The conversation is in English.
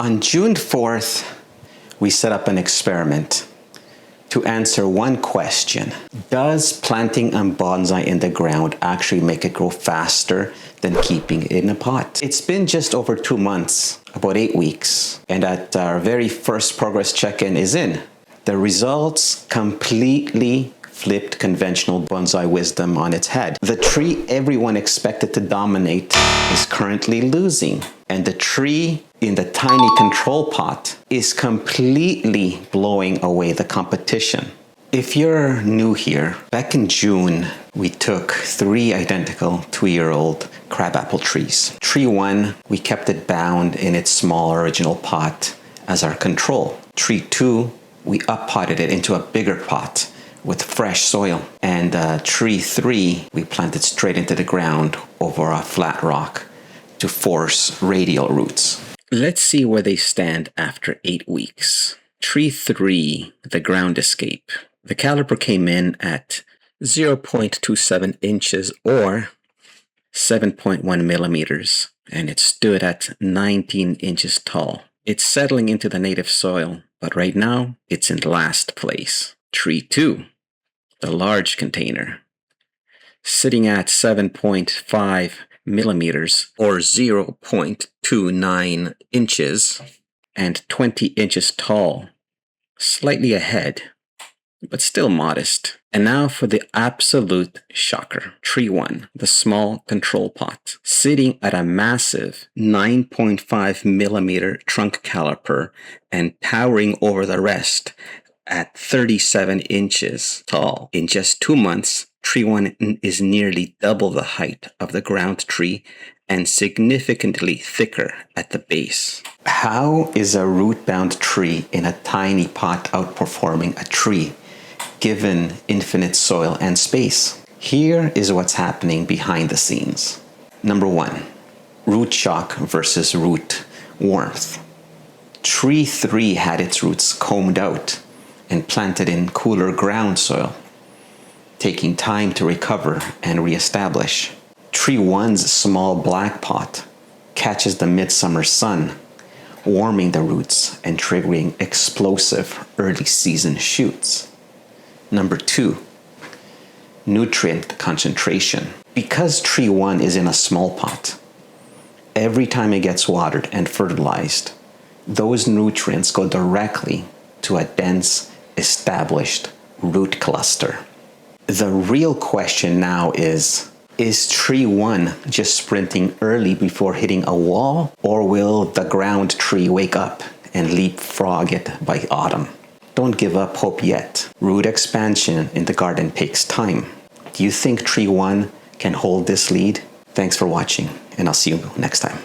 On June 4th, we set up an experiment to answer one question. Does planting a bonsai in the ground actually make it grow faster than keeping it in a pot? It's been just over 2 months, about 8 weeks, and at our very first progress check-in is in. The results completely flipped conventional bonsai wisdom on its head. The tree everyone expected to dominate is currently losing, and the tree in the tiny control pot is completely blowing away the competition. If you're new here, back in June, we took 3 identical 2-year-old crabapple trees. Tree 1, we kept it bound in its small original pot as our control. Tree 2, we up-potted it into a bigger pot with fresh soil. And tree 3, we planted straight into the ground over a flat rock to force radial roots. Let's see where they stand after 8 weeks. Tree 3, the ground escape. The caliper came in at 0.27 inches or 7.1 millimeters, and it stood at 19 inches tall. It's settling into the native soil, but right now it's in last place. Tree 2, the large container, sitting at 7.5 millimeters or 0.29 inches and 20 inches tall, slightly ahead, but still modest. And now for the absolute shocker. Tree 1, the small control pot, sitting at a massive 9.5 millimeter trunk caliper and towering over the rest at 37 inches tall. In just 2 months, Tree 1 is nearly double the height of the ground tree and significantly thicker at the base. How is a root-bound tree in a tiny pot outperforming a tree given infinite soil and space? Here is what's happening behind the scenes. Number 1, root shock versus root warmth. Tree 3 had its roots combed out and planted in cooler ground soil, taking time to recover and reestablish. Tree 1's small black pot catches the midsummer sun, warming the roots and triggering explosive early season shoots. Number 2, nutrient concentration. Because Tree 1 is in a small pot, every time it gets watered and fertilized, those nutrients go directly to a dense, established root cluster. The real question now is Tree 1 just sprinting early before hitting a wall, or will the ground tree wake up and leapfrog it by autumn? Don't give up hope yet. Root expansion in the garden takes time. Do you think Tree 1 can hold this lead? Thanks for watching, and I'll see you next time.